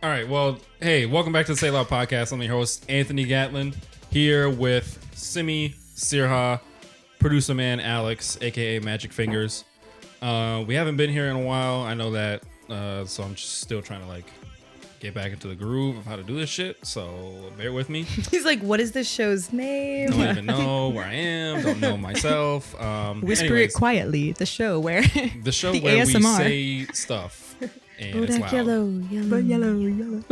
All right. Well, hey, welcome back to the Say Loud Podcast. I'm your host, Anthony Gatlin, here with Simi, Sirha, producer man Alex, aka Magic Fingers. We haven't been here in a while. I know that, so I'm just still trying to get back into the groove of how to do this shit. So bear with me. He's like, "What is this show's name?" Don't even know where I am. Don't know myself. Whisper it quietly. The show where The show the where ASMR. we say stuff and it's loud. Yellow. yellow.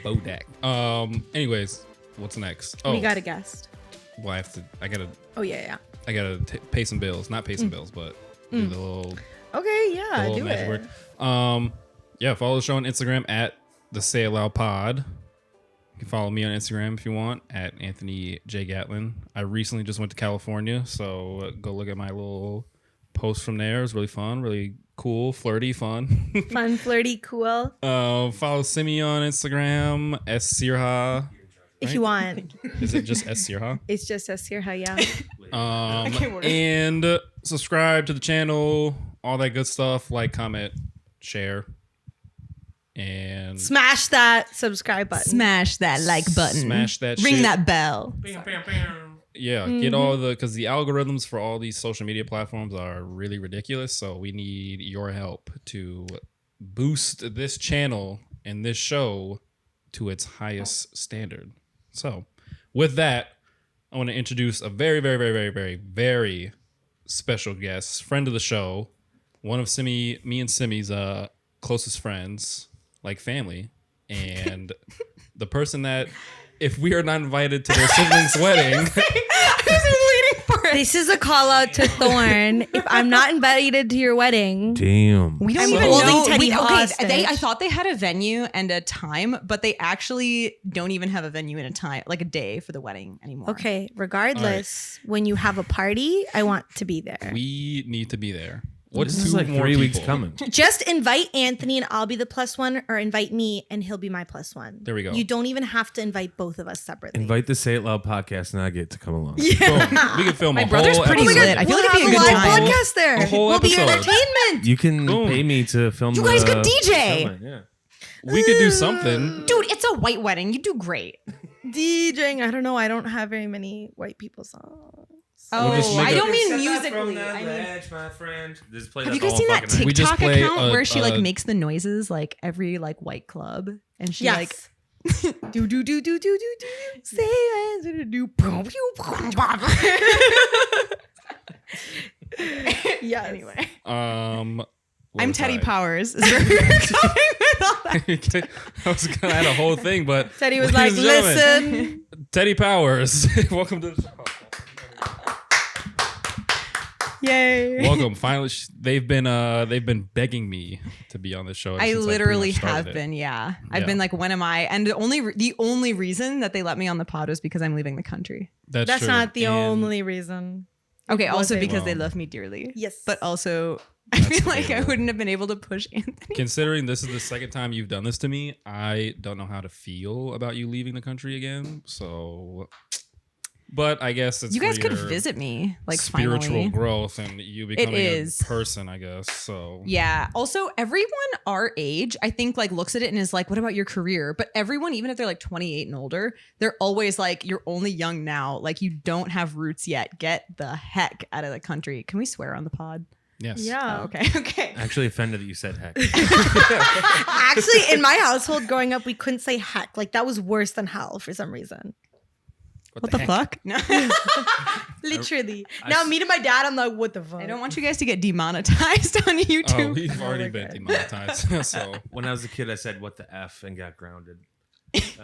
Bodak. Anyways, what's next? Oh, We got a guest. well, I gotta pay some bills. Not pay some bills, but do the little Okay, yeah, little do magic it. work. Yeah, follow the show on Instagram at the Say It Loud Pod. You can follow me on Instagram if you want at Anthony J Gatlin. I recently just went to California, so go look at my little post from there. It was really fun, really cool, flirty, fun. Fun, flirty, cool. Follow Simi on Instagram, S Sirha. If you want, Is it just S Sirha? it's just us here. Yeah. And subscribe to the channel, all that good stuff. Like, comment, share, and Smash that subscribe button. Smash that like button. Smash that Ring shit. that bell. Yeah, get all because the algorithms for all these social media platforms are really ridiculous. So we need your help to boost this channel and this show to its highest standard. So with that, I want to introduce a very, very, very, very, very, very special guest, friend of the show, one of me and Simi's closest friends, like family, and the person that, if we are not invited to their sibling's wedding, This is a call out to Thorn. If I'm not invited to your wedding, Damn. We don't I'm even holding know. Teddy hostage. I thought they had a venue and a time, but they actually don't even have a venue and a time, like a day for the wedding anymore. okay, regardless, when you have a party, I want to be there. we need to be there. What's This is two like more 3 weeks people? coming. Just invite Anthony and I'll be the plus one, or invite me and he'll be my plus one. There we go. You don't even have to invite both of us separately. Invite the Say It Loud podcast and I get to come along. Boom. We can film My a brother's whole pretty episode. lit. I feel we'll like it'd be have a good live time. podcast there. A whole We'll be episode. entertainment. You can Boom. pay me to film. You guys could the DJ. film it, Yeah. We could do something. Dude, it's a white wedding. You do great. DJing. I don't know. I don't have very many white people songs. Oh, just make I a- don't mean Step out musically. from that I mean, ledge, my friend. Just play have you that guys all seen that fucking night. We just TikTok play account a- where she a- makes the noises like every like white club and she like Yes. do do do do do do do. Say it, do do do. Yeah. anyway. What I'm was Teddy I? Powers. Is where we're going with all that. I was gonna add a whole thing, but Teddy was ladies like, and gentlemen, "Listen." Teddy Powers, welcome to the show. Yay. Welcome. Finally, they've been begging me to be on this show. I since literally pretty much started have it. been, yeah. Yeah. I've been like, when am I? And the only reason that they let me on the pod was because I'm leaving the country. That's true. not the And only reason. Okay, Was also it? because they Well, love me dearly. Yes. But also, I feel like I debatable. wouldn't have been able to push Anthony. Considering this is the second time you've done this to me, I don't know how to feel about you leaving the country again. So, but I guess it's You guys for could your visit me, like spiritual finally. growth and you becoming is. a person, I guess. So Yeah. Also, everyone our age, I think, like looks at it and is like, "What about your career?" But everyone, even if they're like 28 and older, they're always like, "You're only young now. Like, you don't have roots yet. Get the heck out of the country." Can we swear on the pod? yes, Yeah. Oh, okay. Okay. Actually offended that you said heck. Actually, in my household growing up, we couldn't say heck. Like that was worse than hell for some reason. What the heck? fuck? No. Literally. Now me to my dad, I'm like, what the fuck? I don't want you guys to get demonetized on Oh, YouTube. we've already my been God. demonetized. So When I was a kid, I said what the F and got grounded.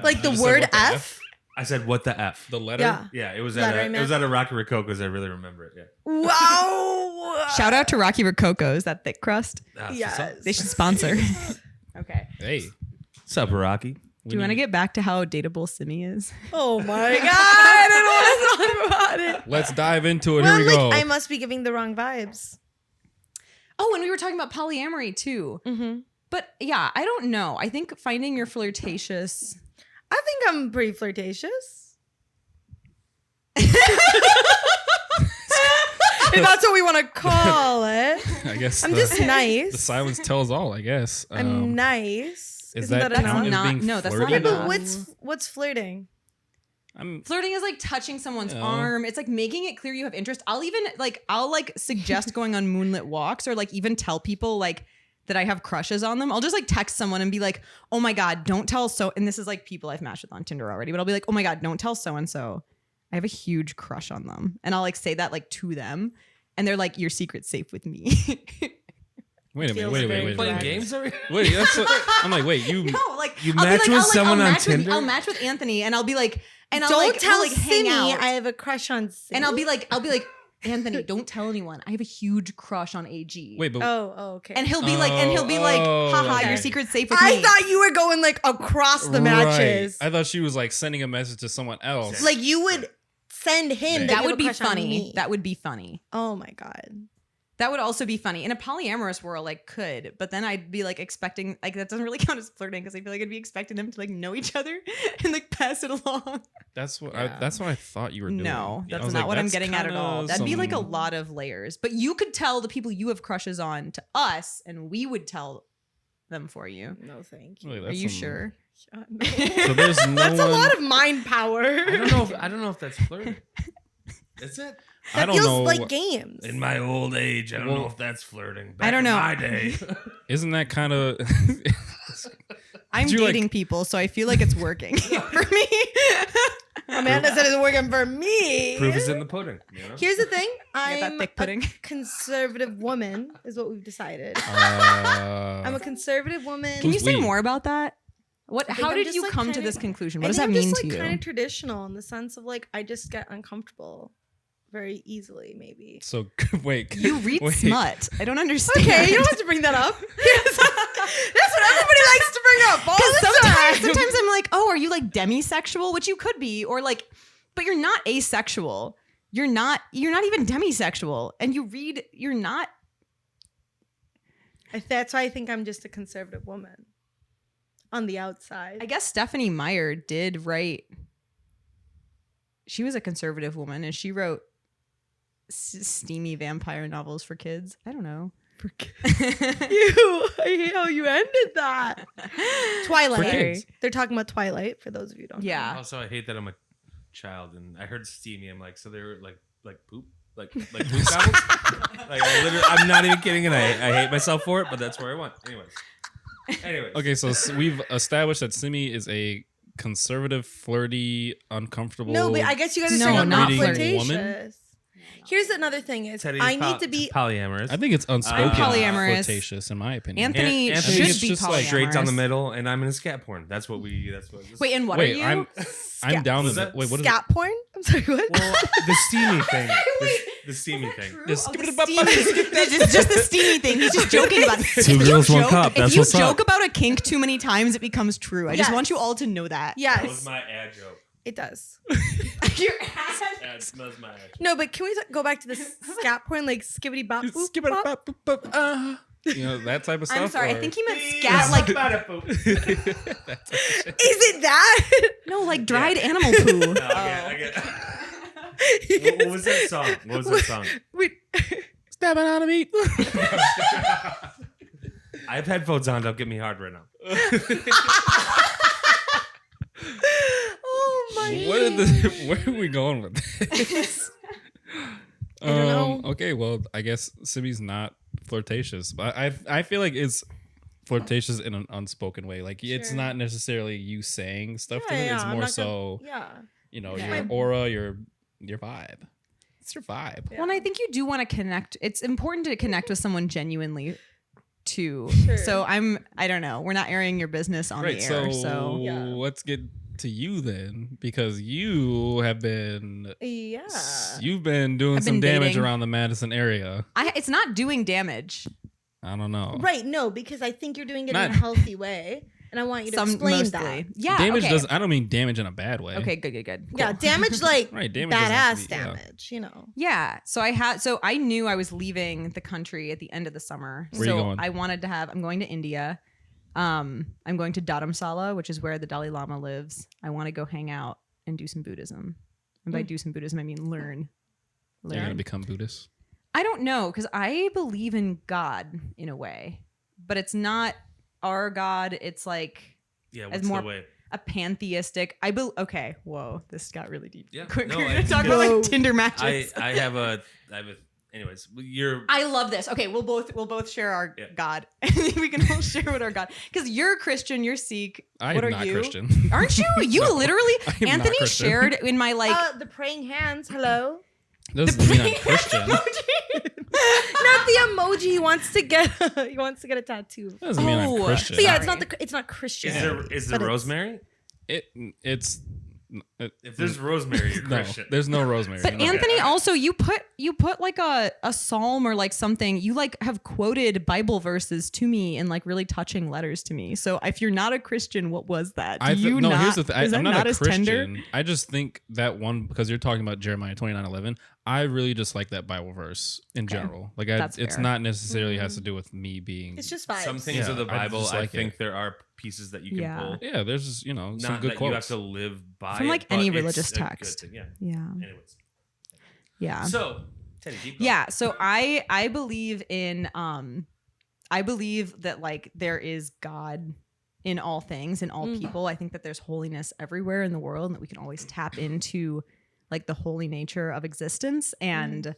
like the You said word what the F. I said what the F. the letter. Yeah. Yeah, it was Lettering at a Rocky Rococo's. I really remember it. Yeah. Wow. Shout out to Rocky Rococo's, that thick crust. That's Yes. what's up. They should sponsor. Okay. Hey, What's up, Rocky? Do you want to get back to how dateable Simi is? Oh my god! I don't want to talk about it. Let's dive into it. Well, Here we go. I must be giving the wrong vibes. Oh, and we were talking about polyamory too. Mm-hmm. But yeah, I don't know. I think finding your flirtatious. I think I'm pretty flirtatious. If that's what we want to call it. I guess I'm the, just nice. the silence tells all. I guess. I'm nice. Is Isn't that that count enough? as being No, that's not flirty? Yeah, enough. but what's flirting? I'm Flirting is like touching someone's Yeah. arm. It's like making it clear you have interest. I'll suggest going on moonlit walks, or like even tell people like that I have crushes on them. I'll just like text someone and be like, "Oh my god, don't tell so." And this is like people I've matched with on Tinder already, but I'll be like, "Oh my god, don't tell so and so. I have a huge crush on them." And I'll like say that like to them, and they're like, "Your secret's safe with me." wait a minute. Feels Wait. very Playing Right. games already? Wait. That's what, I'm like. Wait. You. No, like You I'll be match like, with I'll someone on match with- Tinder? I'll match with Anthony, and I'll be like, and I'll Don't like, tell we'll, like hang Simi out. I have a crush on Simi. And I'll be like, Anthony, don't tell anyone. I have a huge crush on AG. Wait. But Oh, okay. And he'll be like, Oh, haha, okay. your secret's safe with I me. thought you were going like across the matches. Right. I thought she was like sending a message to someone else. Like you would send him. that you would have a be crush on funny. me. That would be funny. Oh my god. That would also be funny. In a polyamorous world, like could, but then I'd be like expecting, like that doesn't really count as flirting because I feel like I'd be expecting them to like know each other and like pass it along. That's what. Yeah. That's what I thought you were doing. No, I that's was not like, what I'm that's getting at kinda all. That'd be like a some- lot of layers. But you could tell the people you have crushes on to us, and we would tell them for you. No, thank you. Wait, Are that's you some- sure? So there's no That's a one- lot of mind power. I don't know if that's flirting. Is it? I That don't feels know. like games. In my old age, I don't know Well- if that's flirting. I don't know. Back in my day. Isn't that kind of? I'm Did you, like- dating people, so I feel like it's working for me. Amanda said it's working for me. Proof is in the pudding. You know? Here's the thing. Get that I'm thick a pudding. conservative woman, is what we've decided. Uh, I'm a conservative woman. Can you say we? more about that? What? I think How I'm did just, you like, come to kinda- this conclusion? What I does think that I'm mean just, to like, you? kind of traditional in the sense of like I just get uncomfortable very easily, maybe. So wait. You read wait. smut. I don't understand. Okay, you don't have to bring that up. That's what everybody likes to bring up all Because the time. sometimes I'm like, oh, are you like demisexual? Which you could be, or like, but you're not asexual. You're not even demisexual, and you're not. That's why I think I'm just a conservative woman on the outside. I guess Stephanie Meyer did write. She was a conservative woman, and she wrote steamy vampire novels for kids. I don't know. I hate how you ended that. Twilight. kids. They're talking about Twilight for those of you who don't know. Yeah. Also, I hate that I'm a child, and I heard steamy. I'm like, so they were like poop, like poop novels. I'm not even kidding, and I hate myself for it, but that's where I went. Anyways. Okay, so we've established that Simi is a conservative, flirty, uncomfortable. No, but I guess you guys are No, saying I'm not not flirty. flirtatious. Woman? Here's another thing is Teddy's I need to be polyamorous. I think it's unspoken polyamorous. flirtatious, in my opinion. Anthony Anthony should is be just, polyamorous. like, straight down the middle, and I'm in a scat porn. That's what. Wait, and what Wait, are you? I'm down Was with that it. Wait, what is scat porn? I'm sorry, what? Well, the steamy thing. The steamy thing. Just Oh, skip the it up. steamy- it's just the steamy thing. He's just joking about it. Two If you girls, one joke- cup. If That's you what's up. joke about a kink too many times, it becomes true. I just Yes. want you all to know that. Yes, That was my ad joke. it does. Your ass. That was my ad joke. No, but can we go back to the scat porn, like skibbity bop boop Skip it bop? up, up, up, you know, that type of stuff. I'm sorry. I or- think he meant scat like That type of shit. Is it that? no, like dried animal poo. No, I get. What was that song? What was that song? Wait. Stabbing out of meat. I have headphones on. Don't get me hard right now. Oh my. Where are we going with this? I don't know. Okay, well, I guess Simi's not flirtatious, but I feel like it's flirtatious in an unspoken way. Like it's Sure. not necessarily you saying stuff to Yeah, them. yeah, It's I'm more not so Yeah. you know Yeah. your aura, your vibe. It's your vibe. Yeah. Well, and I think you do want to connect. It's important to connect with someone genuinely, too. Sure. So I don't know. We're not airing your business on Right. the air. So Yeah. let's get to you then, because you have been Yeah. you've been doing I've some been damage dating. around the Madison area. it's not doing damage. I don't know. Right. No, because I think you're doing it Not- in a healthy way, and I want you to explain that. Yeah. Damage okay. does. I don't mean damage in a bad way. Okay. Good. Yeah, Cool. damage like Right. Damage doesn't have badass to be- yeah. damage. You know. Yeah. So I knew I was leaving the country at the end of the summer. Where so you going? I'm going to India. I'm going to Dharamsala, which is where the Dalai Lama lives. I want to go hang out and do some Buddhism. And by do some Buddhism, I mean learn. You're gonna become Buddhist. I don't know, because I believe in God in a way, but it's not our God. It's like Yeah, as what's more the way? a pantheistic. Okay, whoa, this got really deep. Yeah, Quick, no, we're gonna it's talk good. about like Tinder matches. I have a. Anyways, you're. I love this. Okay, we'll both share our Yeah. God. We can all share what our God. Because you're a Christian, you're Sikh. I what am are not you? Christian. Aren't you? You No, literally. I am not Anthony Christian. shared in my like. The praying hands. Hello. Doesn't mean I'm Christian. Not the emoji. He wants to get. He wants to get a tattoo. Doesn't mean Oh. I'm Christian. So yeah, Sorry. it's not Christian. Is But there it's- rosemary? It's If there's rosemary, you're no. Christian. There's no rosemary. But no. Anthony, also you put like a psalm or like something. You like have quoted Bible verses to me in like really touching letters to me. So if you're not a Christian, what was that? Do you no, not? here's the thing. Is that I'm not a as Christian. tender? I just think that one, because you're talking about Jeremiah 29:11. I really just like that Bible verse in Okay. general. Like That's it's fair. not necessarily has to do with me being. It's just vibes. Some things Yeah, of the I Bible, just I, like think it. there are pieces that you can Yeah. pull. Yeah, there's just some Not good that quotes. you have to live by From, it, like, but any it's religious a good text. thing. Yeah. Yeah. Anyways, Yeah. so Teddy, keep going. Yeah, so I believe in I believe that like there is God in all things, in all people. I think that there's holiness everywhere in the world and that we can always tap into like the holy nature of existence. And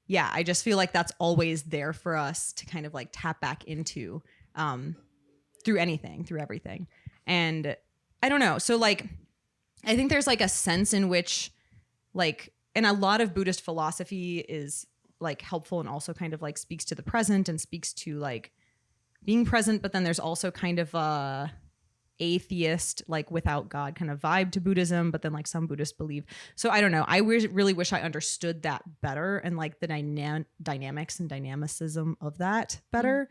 yeah, I just feel like that's always there for us to kind of like tap back into through anything, through everything. And I don't know. So like I think there's like a sense in which like, and a lot of Buddhist philosophy is like helpful and also kind of like speaks to the present and speaks to like being present. But then there's also kind of a atheist, like without God kind of vibe to Buddhism. But then like some Buddhists believe. So I don't know. I really wish I understood that better and like the dynamics and dynamicism of that better.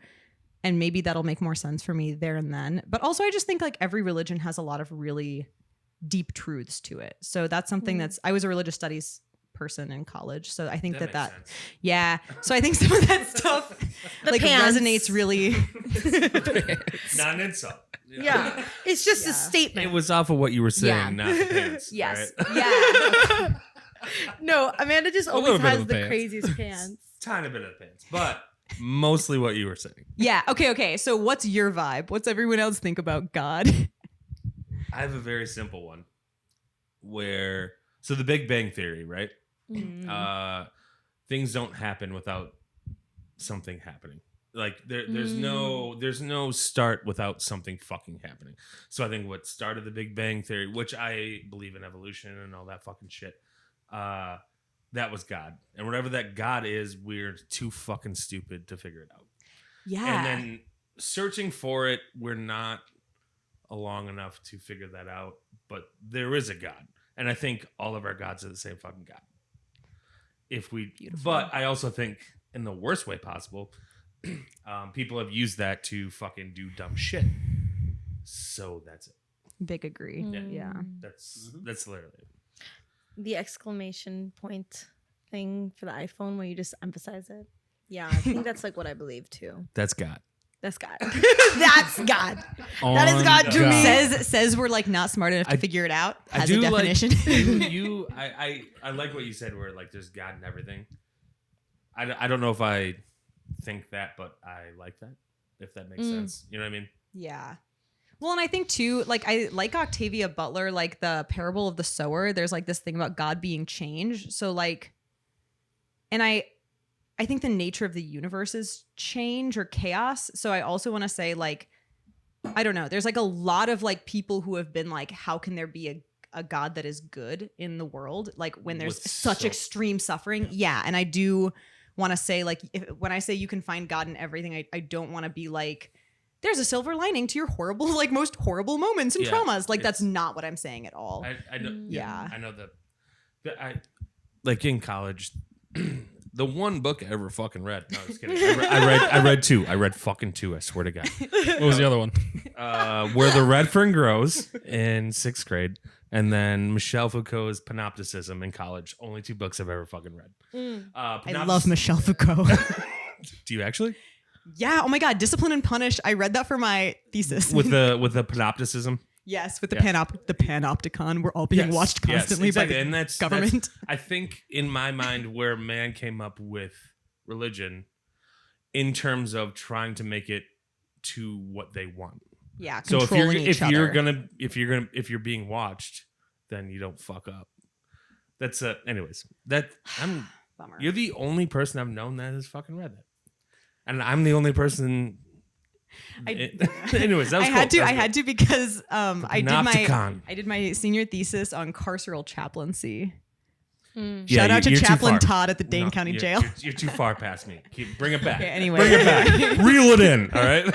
And maybe that'll make more sense for me there and then. But also I just think like every religion has a lot of really deep truths to it. So that's something that's, I was a religious studies person in college. So I think That that, makes sense. yeah. So I think some of that stuff The like pants. resonates really. Not an insult. Yeah, it's just Yeah. a statement. It was off of what you were saying, Yeah. not the pants. Yes. all right? Yeah. No, Amanda just little always bit has of the the pants. craziest pants. Tiny bit of the pants, but mostly what you were saying. Yeah. Okay. So what's your vibe? What's everyone else think about God? I have a very simple one so the Big Bang Theory, right? Things don't happen without something happening. Like there's no start without something fucking happening. So I think what started the Big Bang Theory, which I believe in evolution and all that fucking shit, that was God. And whatever that God is, we're too fucking stupid to figure it out. Yeah. And then searching for it, we're not long enough to figure that out. But there is a God. And I think all of our gods are the same fucking God. Beautiful. But I also think in the worst way possible, people have used that to fucking do dumb shit. So that's it. Big agree. Yeah. That's literally it. The exclamation point thing for the iPhone where you just emphasize it. Yeah, I think that's like what I believe too. That's God. That's God. That's God. That is On God to me. Says we're like not smart enough to figure it out. I Has do a definition. I like what you said where like there's God and everything. I don't know if I think that, but I like that, if that makes sense. You know what I mean? Yeah. Well, and I think too, like I like Octavia Butler, like the parable of the sower. There's like this thing about God being change. So like, and I think the nature of the universe is change or chaos. So I also want to say like, I don't know. There's like a lot of like people who have been like, how can there be a God that is good in the world? Like when there's With such so- extreme suffering. Yeah. And I do want to say like, when I say you can find God in everything, I don't want to be like, there's a silver lining to your horrible, like most horrible moments and Yeah, traumas. Like that's it's- not what I'm saying at all. I know. Yeah. I know that. I like in college. The one book I ever fucking read. No, I'm just kidding. I read two. I read fucking two. I swear to God. What was the other one? Where the Red Fern Grows in 6th grade, and then Michel Foucault's Panopticism in college. Only two books I've ever fucking read. I love Michel Foucault. Do you actually? Yeah. Oh my God. Discipline and Punish. I read that for my thesis. With the Panopticism. Yes, with the Yeah. panopticon, we're all being Yes, watched yes, constantly exactly. by the And that's government. I think in my mind where man came up with religion in terms of trying to make it to what they want. Yeah, So controlling each other. if you're being watched, then you don't fuck up. That's anyways. Bummer. You're the only person I've known that has fucking read that. And I'm the only person anyways, that was I cool. had to. That was I had to because Panopticon. I did my senior thesis on carceral chaplaincy. Yeah, Shout out to you're too Chaplain far. Todd at the Dane No, County you're- Jail. You're too far past me. Bring it back. Okay, anyway. Bring it back. Reel it in. All right.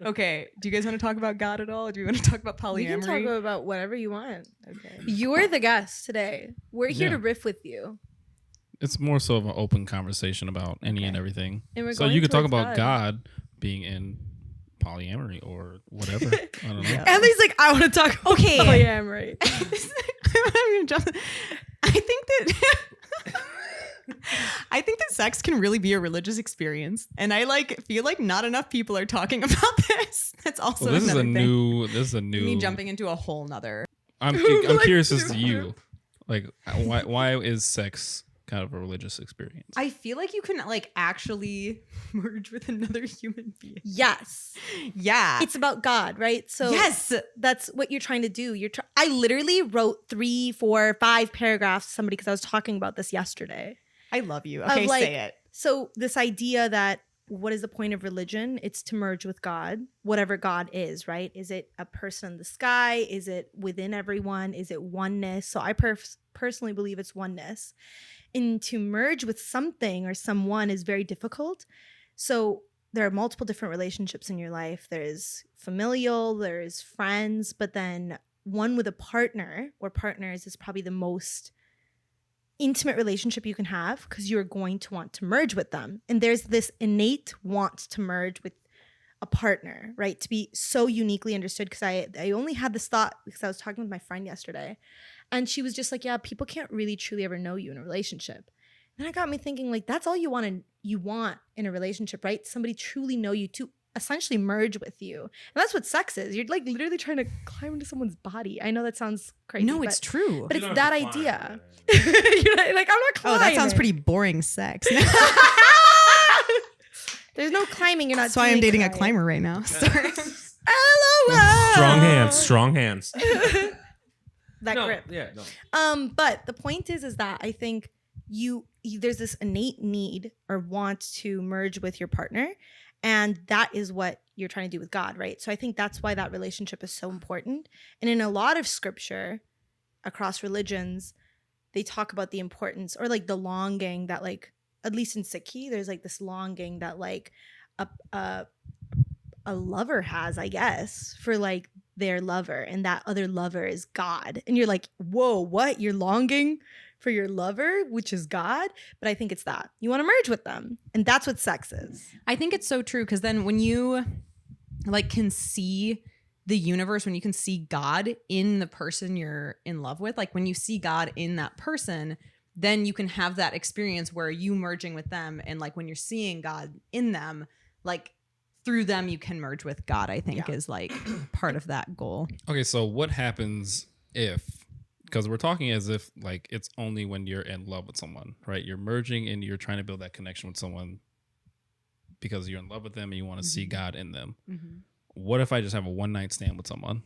Okay, do you guys want to talk about God at all? Or do you want to talk about polyamory? We can talk about whatever you want. Okay. You're the guest today. We're here Yeah. to riff with you. It's more so of an open conversation about any and everything. And we're So going you could talk towards about God being in polyamory or whatever. I don't know. Yeah. Ellie's like, I want to talk Okay. polyamory. I'm gonna jump- I think that sex can really be a religious experience, and I feel like not enough people are talking about this. That's also Well, this is another a thing. new. This is a new. Me jumping into a whole nother. I'm Like, curious as to you. Like, why is sex kind of a religious experience? I feel like you can actually merge with another human being. Yes. Yeah. It's about God, right? So yes. that's what you're trying to do. I literally wrote 3, 4, 5 paragraphs to somebody because I was talking about this yesterday. I love you. Okay, like- say it. So this idea that what is the point of religion? It's to merge with God, whatever God is, right? Is it a person in the sky? Is it within everyone? Is it oneness? So I personally believe it's oneness. And to merge with something or someone is very difficult. So there are multiple different relationships in your life. There's familial, there's friends, but then one with a partner or partners is probably the most intimate relationship you can have because you're going to want to merge with them. And there's this innate want to merge with a partner, right? To be so uniquely understood. Because I only had this thought because I was talking with my friend yesterday. And she was just like, yeah, people can't really truly ever know you in a relationship. And that got me thinking, like, that's all you want in a relationship, right? Somebody truly know you to essentially merge with you. And that's what sex is. You're like literally trying to climb into someone's body. I know that sounds crazy. No, it's true. but You it's don't have that to climb, idea. but- You're like, I'm not climbing. Oh, that sounds pretty boring sex. There's no climbing. You're not. That's why I'm doing dating a climbing. climber right now. Sorry. LOL. Strong hands. Strong hands. That No, grip. yeah, no. But the point is that I think there's this innate need or want to merge with your partner, and that is what you're trying to do with God, right? So I think that's why that relationship is so important. And in a lot of scripture across religions, they talk about the importance or like the longing that, like, at least in Sikhi, there's like this longing that like a lover has, I guess, for like their lover, and that other lover is God. And you're like, whoa, what? You're longing for your lover, which is God? But I think it's that. You want to merge with them. And that's what sex is. I think it's so true because then when you can see the universe, when you can see God in the person you're in love with, like when you see God in that person, then you can have that experience where you merging with them, and like when you're seeing God in them, like through them you can merge with God, I think is like part of that goal. Okay, so what happens if, because we're talking as if like it's only when you're in love with someone, right? You're merging and you're trying to build that connection with someone because you're in love with them and you want to see God in them. What if I just have a one night stand with someone?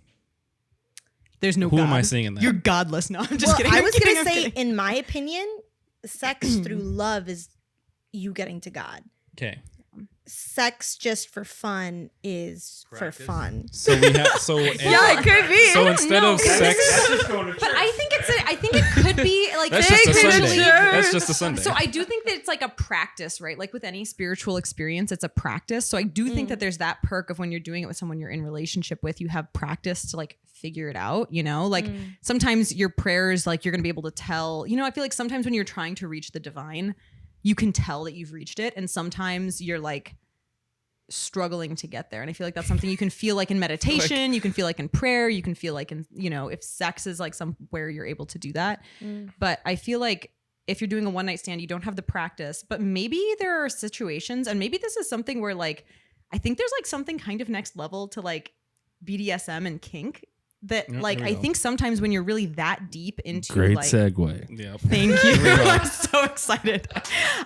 There's no Who God. am I seeing in that? You're godless. No, I'm just Well, kidding. I I'm was kidding, going I'm to say, kidding. in my opinion, sex through love is you getting to God. Okay. Sex just for fun is Practice. for fun. So we have Yeah, it could be. So instead of That's sex, just going to But I think I think it could be like that's just a Take Sunday. pictures. That's just a Sunday. So I do think that it's like a practice, right? Like with any spiritual experience, it's a practice. So I do think that there's that perk of when you're doing it with someone you're in relationship with, you have practice to like figure it out, you know? Like sometimes your prayers, like you're going to be able to tell, I feel like sometimes when you're trying to reach the divine, you can tell that you've reached it. And sometimes you're like struggling to get there. And I feel like that's something you can feel like in meditation, you can feel like in prayer, you can feel like in, if sex is like somewhere you're able to do that. But I feel like if you're doing a one night stand, you don't have the practice, but maybe there are situations, and maybe this is something where like, I think there's like something kind of next level to like BDSM and kink that Yep, like here we I go. think sometimes when you're really that deep into Great like segue. Yeah. thank you. Here we go. I'm so excited.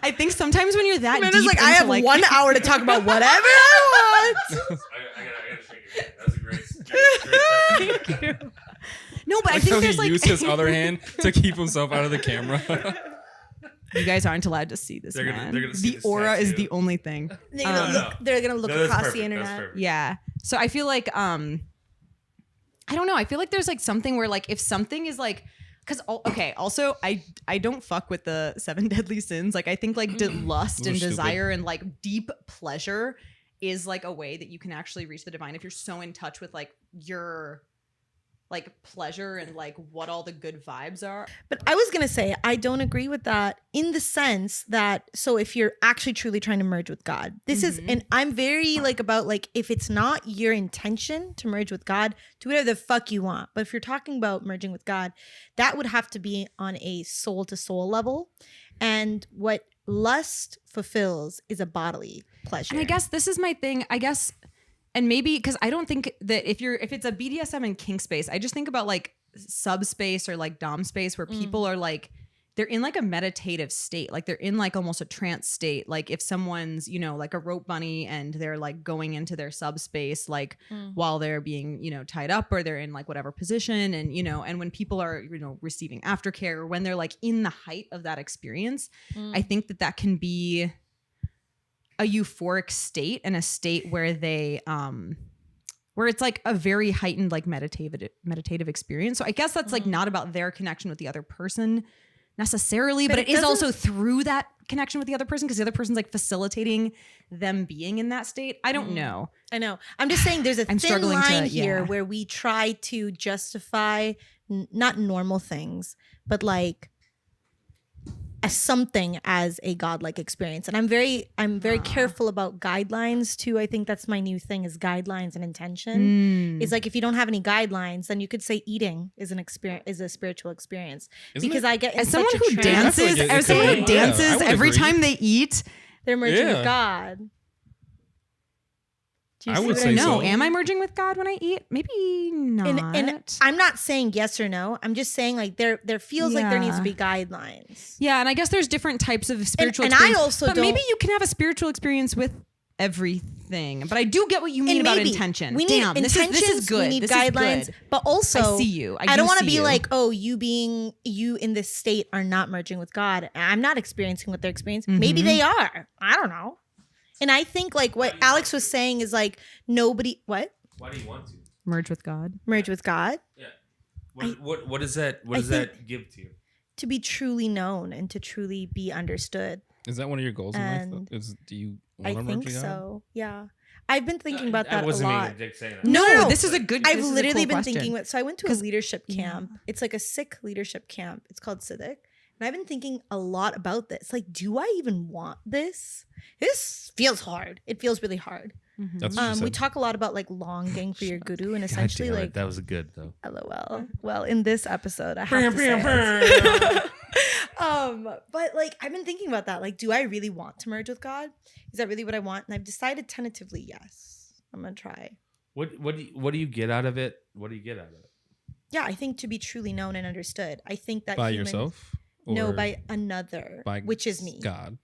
I think sometimes when you're that Amanda's deep like, I into, have like, 1 hour to talk about whatever I want. I gotta shake your hand. That was a great Thank you. No, but I Like think how there's he like used his other hand to keep himself out of the camera. you guys aren't allowed to see this They're gonna- man. they're gonna see The this aura is tattoo. the only thing. They're gonna No, look, they're gonna look No, that's across perfect. the That's internet. perfect. Yeah. So I feel like I don't know. I feel like there's like something where like if something is like because okay, also I don't fuck with the 7 deadly sins. Like I think like lust Those are and stupid. desire and like deep pleasure is like a way that you can actually reach the divine if you're so in touch with like your like pleasure and like what all the good vibes are. But I was going to say, I don't agree with that in the sense that, so if you're actually truly trying to merge with God, this is, and I'm very like about like, if it's not your intention to merge with God, do whatever the fuck you want. But if you're talking about merging with God, that would have to be on a soul to soul level. And what lust fulfills is a bodily pleasure. And I guess this is my thing. I guess, and maybe because I don't think that if it's a BDSM and kink space, I just think about like subspace or like dom space where people are like they're in like a meditative state, like they're in like almost a trance state. Like if someone's like a rope bunny and they're like going into their subspace like while they're being tied up or they're in like whatever position, and and when people are receiving aftercare or when they're like in the height of that experience, I think that can be a euphoric state and a state where they where it's like a very heightened like meditative experience. So I guess that's like not about their connection with the other person necessarily, but it is also through that connection with the other person because the other person's like facilitating them being in that state. I don't know. I know. I'm just saying there's a I'm thin struggling to- line here yeah. where we try to justify not normal things, but like something as a godlike experience. And I'm very careful about guidelines too. I think that's my new thing is guidelines and intention. It's like if you don't have any guidelines, then you could say eating is a spiritual experience. Isn't because it? I get in As such someone a who trance. dances, I feel like it as someone could who be. Yeah, I dances would every agree. time they eat, They're merging Yeah. with God. Do you I see would what say mean? so. am I merging with God when I eat? Maybe not. And I'm not saying yes or no. I'm just saying like there feels like there needs to be guidelines. Yeah, and I guess there's different types of spiritual and I experience. also but don't- maybe you can have a spiritual experience with everything. But I do get what you mean And about maybe intention. We need Damn, intentions. this is good. We need This guidelines. is good. But also, I see you. I don't do want to see be you. like, oh, you in this state are not merging with God. I'm not experiencing what they're experiencing. Maybe they are. I don't know. And I think like what Alex was saying is like nobody. What? Why do you want to? merge with God. Merge with God Yeah. What does that I that give to you? to be truly known and to truly be understood. Is that one of your goals in life? And Though? Do you I want to merge think with God? so. Yeah. I've been thinking about I that a wasn't lot. being a dick saying that. No, this is a good. I've this is a literally cool been question. thinking about. So I went to a 'Cause- leadership camp. It's like a Sikh leadership camp. It's called Siddiq. And I've been thinking a lot about this. Like, do I even want this? This feels hard. It feels really hard. That's what she We said. talk a lot about like longing for your guru and essentially God damn it, like that was good though. LOL. Well, in this episode, I have to say it. But like I've been thinking about that. Like, do I really want to merge with God? Is that really what I want? And I've decided tentatively, yes. I'm gonna try. What do you get out of it? What do you get out of it? Yeah, I think to be truly known and understood. I think that By humans- yourself? No, Or by another, by which is me. God.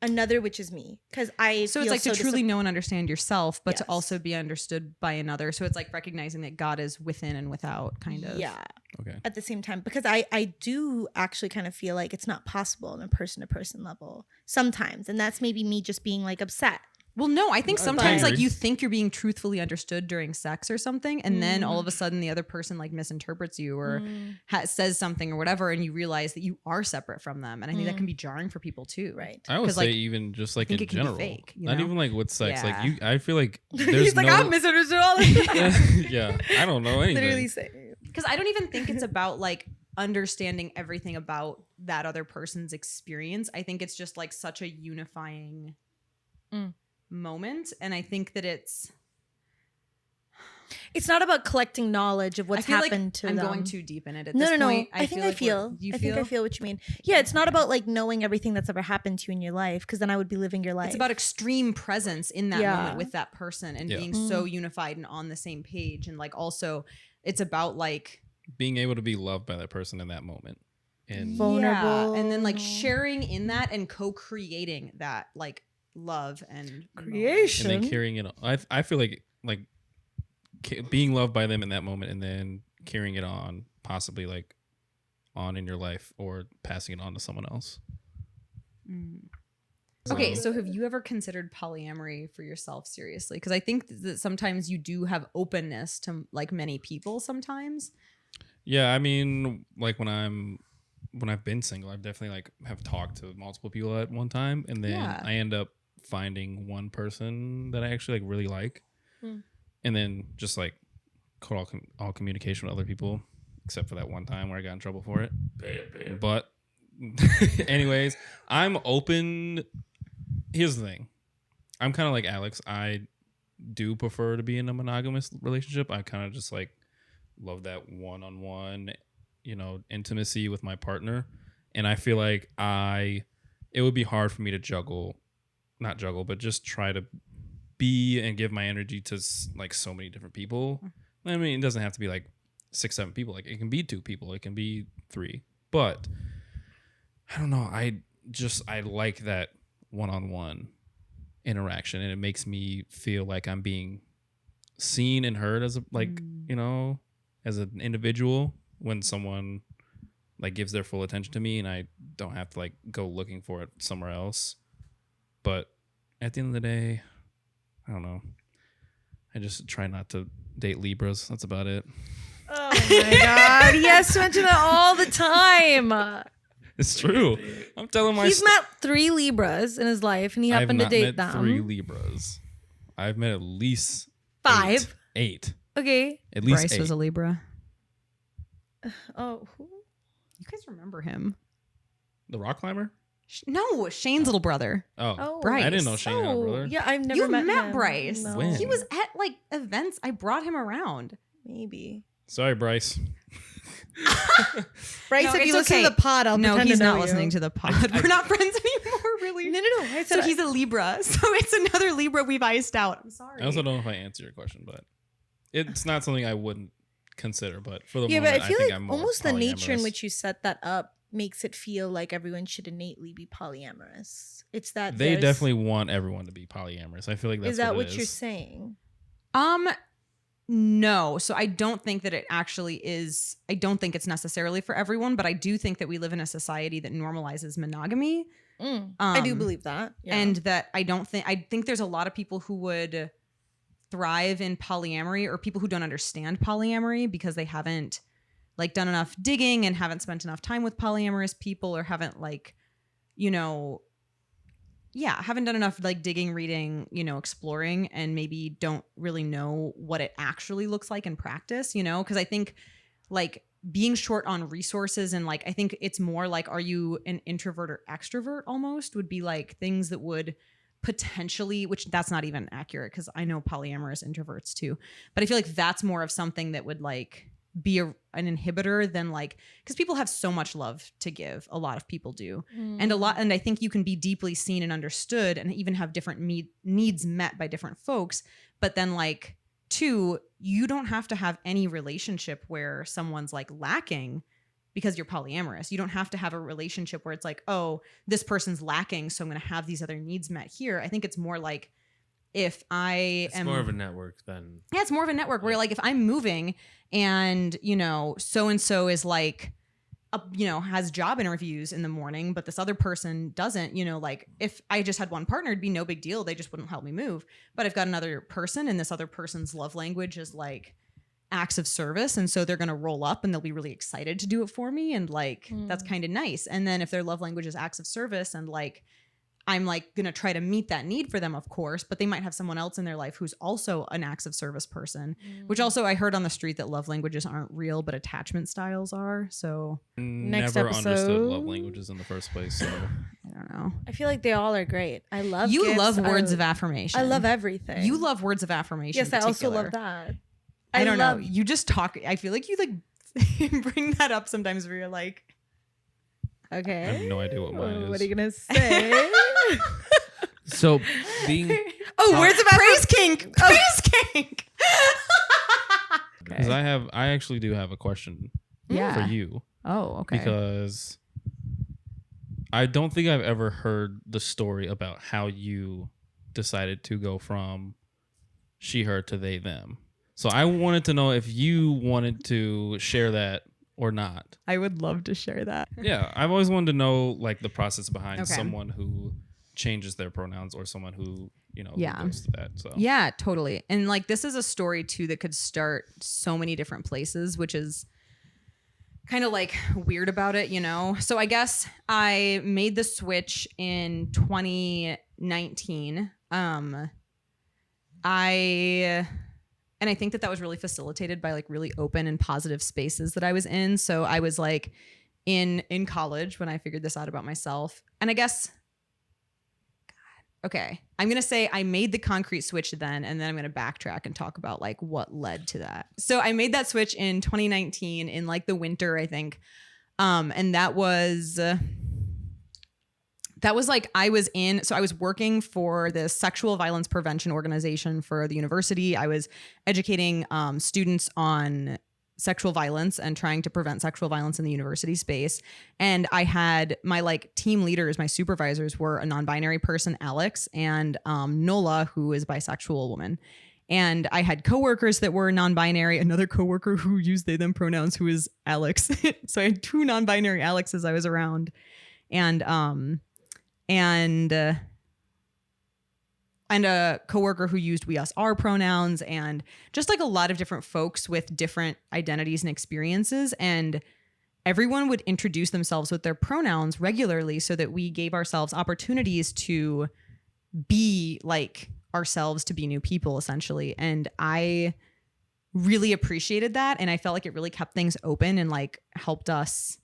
Another, which is me, because I. So it's feel like to so truly know and understand yourself, but to Yes. also be understood by another. So it's like recognizing that God is within and without, kind of. Yeah. Okay. At the same time, because I do actually kind of feel like it's not possible on a person to person level sometimes, and that's maybe me just being like upset. Well, no, I think I sometimes like agree. you think you're being truthfully understood during sex or something, and then all of a sudden the other person like misinterprets you or says something or whatever, and you realize that you are separate from them. And I think that can be jarring for people too. Right. I would 'Cause, say like, even just like think in it can be general. fake, you Not know? even like with sex. Yeah. Like you I feel like there's He's like, no I'm misunderstood all the time. yeah. I don't know anything. Literally saying. Because I don't even think it's about like understanding everything about that other person's experience. I think it's just like such a unifying moment. And I think that it's It's not about collecting knowledge of what's I feel happened like to I'm them. going too deep in it at No, this no, no. point. I think I feel. You I think I feel what you mean. Yeah, it's not about like knowing everything that's ever happened to you in your life, because then I would be living your life. It's about extreme presence in that Yeah. moment with that person and Yeah. being so unified and on the same page, and like also It's about like being able to be loved by that person in that moment. And Vulnerable. and then like sharing in that and co-creating that like love and Creation. and then carrying it on. I feel like being loved by them in that moment and then carrying it on, possibly like on in your life or passing it on to someone else. Okay, so have you ever considered polyamory for yourself seriously? Because I think that sometimes you do have openness to like many people sometimes. Yeah, I mean, like when I've been single, I've definitely like have talked to multiple people at one time, and then Yeah. I end up finding one person that I actually like really like, and then just like cut all communication with other people, except for that one time where I got in trouble for it. But anyways, I'm open. Here's the thing. I'm kind of like Alex. I do prefer to be in a monogamous relationship. I kind of just like love that one-on-one, intimacy with my partner. And I feel like it would be hard for me to not juggle, but just try to be and give my energy to like so many different people. I mean, it doesn't have to be like 6-7 people. Like it can be 2 people. It can be 3. But I don't know. I like that one-on-one interaction, and it makes me feel like I'm being seen and heard as as an individual when someone like gives their full attention to me, and I don't have to like go looking for it somewhere else. But at the end of the day, I don't know. I just try not to date Libras. That's about it. Oh my God. He has to mention that all the time. It's true. I'm telling my He's met 3 Libras in his life, and he I've happened to not date met them. 3 Libras. I've met at least 5. 8. Okay. At least Bryce 8. was a Libra. Oh. Who? You guys remember him? The rock climber? No, Shane's little brother. Oh, Bryce. I didn't know Shane had a brother. Yeah, I've never You met him. Bryce. No. When? He was at like events. I brought him around. Maybe. Sorry, Bryce. Bryce, No, if it's you listen okay. to the pod, I'll No, pretend he's to know not you. listening to the pod. We're not friends anymore, really. No. I So said he's a Libra. So it's another Libra we've iced out. I'm sorry. I also don't know if I answer your question, but it's not something I wouldn't consider. But for the yeah, moment, but I feel think like I'm more almost the nature in polyamorous. which you set that up makes it feel like everyone should innately be polyamorous. It's that they there's- definitely want everyone to be polyamorous. I feel like that's is that what what you're saying? No. So I don't think that it actually is. I don't think it's necessarily for everyone, but I do think that we live in a society that normalizes monogamy. I do believe that. Yeah. And that I think there's a lot of people who would thrive in polyamory, or people who don't understand polyamory because they haven't like done enough digging and haven't spent enough time with polyamorous people, or haven't like, haven't done enough like digging, reading, exploring, and maybe don't really know what it actually looks like in practice, because I think like being short on resources, and like I think it's more like, are you an introvert or extrovert almost, would be like things that would potentially, which that's not even accurate because I know polyamorous introverts too, but I feel like that's more of something that would like be an inhibitor than like, because people have so much love to give, a lot of people do, and I think you can be deeply seen and understood and even have different needs met by different folks, but then like 2, you don't have to have any relationship where someone's like lacking because you're polyamorous. You don't have to have a relationship where it's like, oh, this person's lacking, so I'm going to have these other needs met here. I think it's more like, if It's more of a network than. Yeah, it's more of a network where like if I'm moving and, so-and-so is like, has job interviews in the morning, but this other person doesn't, like if I just had one partner, it'd be no big deal. They just wouldn't help me move. But I've got another person, and this other person's love language is like acts of service. And so they're going to roll up and they'll be really excited to do it for me. And like, that's kind of nice. And then if their love language is acts of service, and like, I'm like going to try to meet that need for them, of course, but they might have someone else in their life who's also an acts of service person, which also I heard on the street that love languages aren't real, but attachment styles are. So Next Never understood episode. love languages in the first place. So I don't know. I feel like they all are great. I love You gifts. love words I, of affirmation. I love everything. You love words of affirmation. Yes, in I also particular. love that. I don't know. love- You just talk. I feel like you like bring that up sometimes where you're like, Okay. I have no idea what mine is. What are you gonna say? So being Oh, words of praise kink. Praise kink. Because I actually do have a question Yeah. for you. Oh, okay. Because I don't think I've ever heard the story about how you decided to go from she, her to they, them. So I wanted to know if you wanted to share that or not. I would love to share that. Yeah, I've always wanted to know like the process behind Okay. someone who changes their pronouns or someone who, who Yeah. goes to that. So Yeah, totally. And like this is a story too that could start so many different places, which is kind of like weird about it, So I guess I made the switch in 2019. I think that was really facilitated by like really open and positive spaces that I was in. So I was like in college when I figured this out about myself. And I guess okay, I'm going to say I made the concrete switch then, and then I'm going to backtrack and talk about like what led to that. So I made that switch in 2019 in like the winter, I think. And that was like I was working for the sexual violence prevention organization for the university. I was educating students on sexual violence and trying to prevent sexual violence in the university space. And I had my like team leaders, my supervisors were a non-binary person, Alex, and Nola, who is a bisexual woman. And I had coworkers that were non-binary, another coworker who used they, them pronouns, who is Alex. So I had two non-binary Alexes I was around. And a coworker who used we, us, our pronouns, and just like a lot of different folks with different identities and experiences. And everyone would introduce themselves with their pronouns regularly so that we gave ourselves opportunities to be like ourselves, to be new people, essentially. And I really appreciated that. And I felt like it really kept things open and like helped us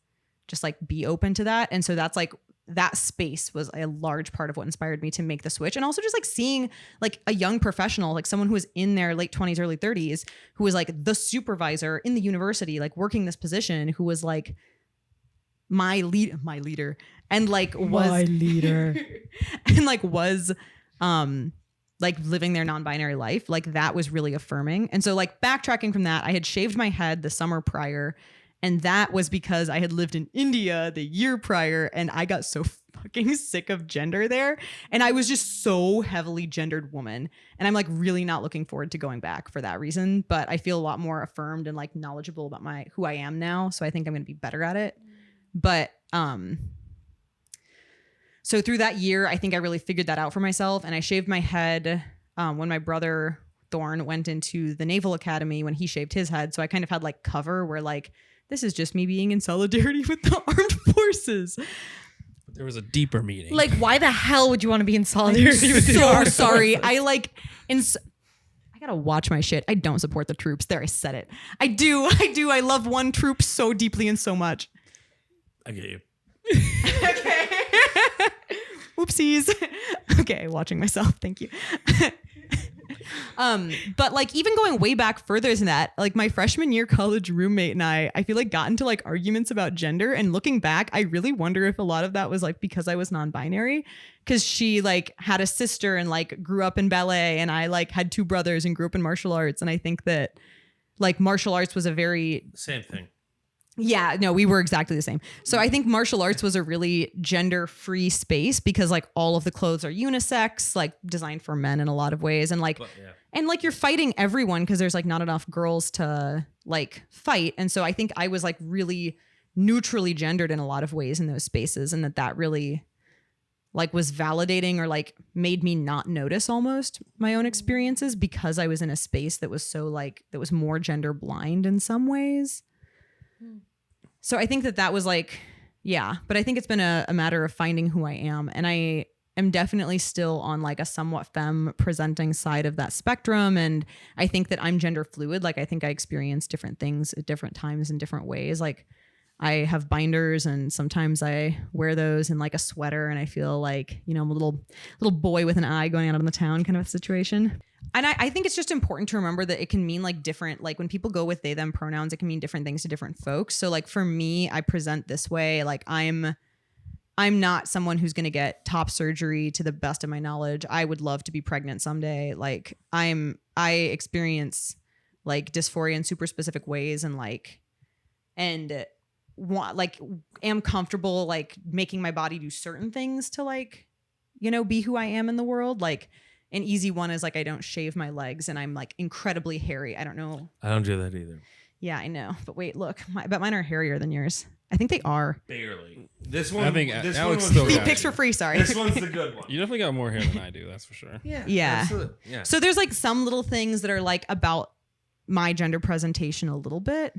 just like be open to that. And so that's like, that space was a large part of what inspired me to make the switch. And also just like seeing like a young professional, like someone who was in their late 20s, early 30s, who was like the supervisor in the university, like working this position, who was like my leader and like was my leader and like was like living their non-binary life. Like that was really affirming. And so like backtracking from that, I had shaved my head the summer prior. And that was because I had lived in India the year prior and I got so fucking sick of gender there. And I was just so heavily gendered woman. And I'm like really not looking forward to going back for that reason. But I feel a lot more affirmed and like knowledgeable about who I am now. So I think I'm going to be better at it. But so through that year, I think I really figured that out for myself. And I shaved my head when my brother Thorne went into the Naval Academy when he shaved his head. So I kind of had like cover where like, this is just me being in solidarity with the armed forces. But there was a deeper meaning. Like, why the hell would you want to be in solidarity with the So armed sorry. forces? I gotta watch my shit. I don't support the troops. There, I said it. I do. I love one troop so deeply and so much. I get you. Okay. Oopsies. Okay, watching myself. Thank you. But like even going way back further than that, like my freshman year college roommate and I feel like got into like arguments about gender, and looking back, I really wonder if a lot of that was like because I was non-binary, because she like had a sister and like grew up in ballet, and I like had two brothers and grew up in martial arts. And I think that like martial arts was a very Same thing. yeah, no, we were exactly the same. So I think martial arts was a really gender-free space because like all of the clothes are unisex, like designed for men in a lot of ways. And like, But, yeah. and like you're fighting everyone because there's like not enough girls to like fight. And so I think I was like really neutrally gendered in a lot of ways in those spaces. And that really like was validating or like made me not notice almost my own experiences because I was in a space that was so like, that was more gender blind in some ways. So I think that was like, yeah, but I think it's been a matter of finding who I am. And I am definitely still on like a somewhat femme presenting side of that spectrum. And I think that I'm gender fluid. Like I think I experience different things at different times in different ways. Like I have binders and sometimes I wear those in like a sweater and I feel like, you know, I'm a little boy with an eye going out on the town kind of a situation. And I think it's just important to remember that it can mean like different, like when people go with they, them pronouns, it can mean different things to different folks. So like for me, I present this way, like I'm not someone who's going to get top surgery to the best of my knowledge. I would love to be pregnant someday. Like I experience like dysphoria in super specific ways and like am comfortable like making my body do certain things to like, you know, be who I am in the world. Like an easy one is like I don't shave my legs and I'm like incredibly hairy. I don't know. I don't do that either. Yeah, I know. But wait, look, I bet mine are hairier than yours. I think they are. Barely. This one. I think this Alex one still was, got Feet pics you. for free. Sorry. This one's the good one. You definitely got more hair than I do. That's for sure. Yeah. Absolutely. Yeah. So there's like some little things that are like about my gender presentation a little bit.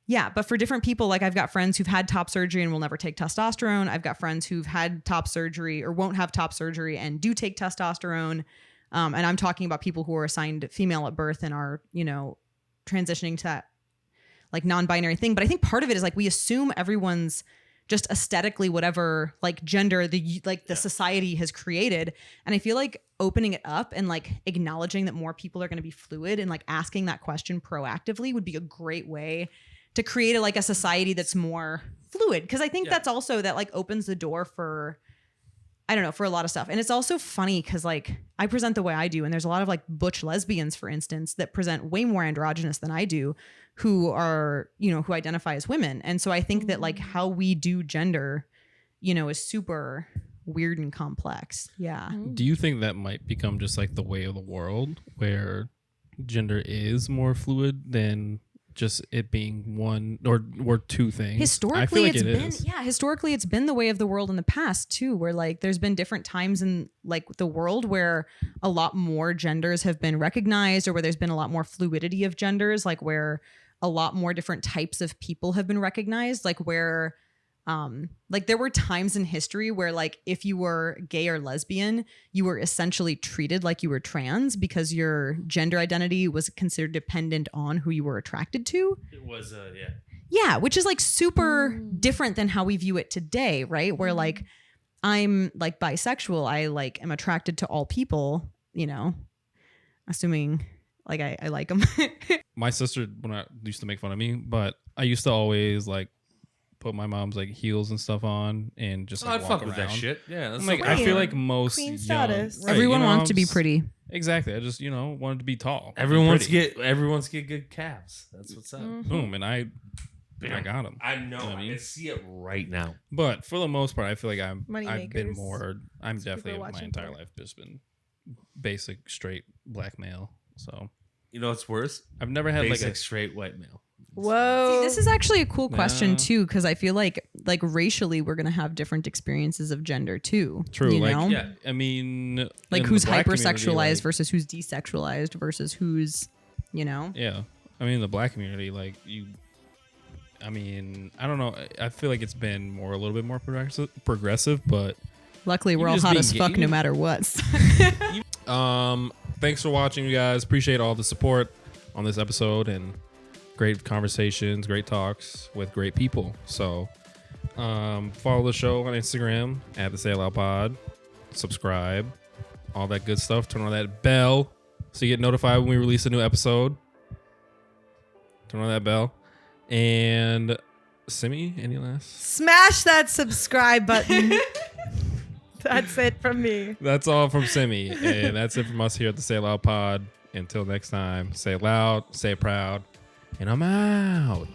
Yeah, but for different people, like I've got friends who've had top surgery and will never take testosterone. I've got friends who've had top surgery or won't have top surgery and do take testosterone. And I'm talking about people who are assigned female at birth and are, you know, transitioning to that like non-binary thing. But I think part of it is like we assume everyone's just aesthetically whatever like gender the society has created. And I feel like opening it up and like acknowledging that more people are going to be fluid and like asking that question proactively would be a great way to create a society that's more fluid. Cause I think that's also that like opens the door for, I don't know, for a lot of stuff. And it's also funny because like I present the way I do. And there's a lot of like butch lesbians, for instance, that present way more androgynous than I do, who are, you know, who identify as women. And so I think that like how we do gender, you know, is super weird and complex. Yeah. Do you think that might become just like the way of the world where gender is more fluid than just it being one or two things? Historically, I feel like it's been is. historically it's been the way of the world in the past too, where like there's been different times in like the world where a lot more genders have been recognized, or where there's been a lot more fluidity of genders, like where a lot more different types of people have been recognized, like where like there were times in history where like if you were gay or lesbian, you were essentially treated like you were trans because your gender identity was considered dependent on who you were attracted to. It was Yeah, which is like super different than how we view it today, right? Where like I'm like bisexual, I like am attracted to all people, you know, assuming like I like them. My sister used to make fun of me, but I used to always like put my mom's like heels and stuff on and just like I'd walk fuck around. with that shit. Yeah, that's I'm like, so I cool. feel like most Queen young, status. right, Everyone you know, wants to be pretty. Exactly. I just wanted to be tall. Everyone wants to pretty. get good calves. That's what's up. Boom, and I got them. I know. I I mean? can see it right now. But for the most part, I feel like I've been Moneymakers. more. I'm That's what definitely people are my watching entire for. life just been basic straight black male. So You know what's worse? I've never had Basic like a straight white male. Whoa. See, this is actually a cool question Yeah. too, because I feel like racially we're gonna have different experiences of gender too. True, you like, know? Yeah. I mean, Like in who's the black community, hypersexualized like- versus who's desexualized versus who's, you know. Yeah, I mean the black community, like I mean, I don't know. I feel like it's been a little bit more progressive, but Luckily, we're You all just hot being as fuck gay. no matter what. thanks for watching, you guys. Appreciate all the support on this episode and great conversations, great talks with great people. So follow the show on Instagram at the Say It Loud Pod. Subscribe, all that good stuff. Turn on that bell so you get notified when we release a new episode. Turn on that bell. And Simi, any last? Smash that subscribe button. That's it from me. That's all from Simi. And that's it from us here at the Say It Loud Pod. Until next time, say it loud, say it proud, and I'm out.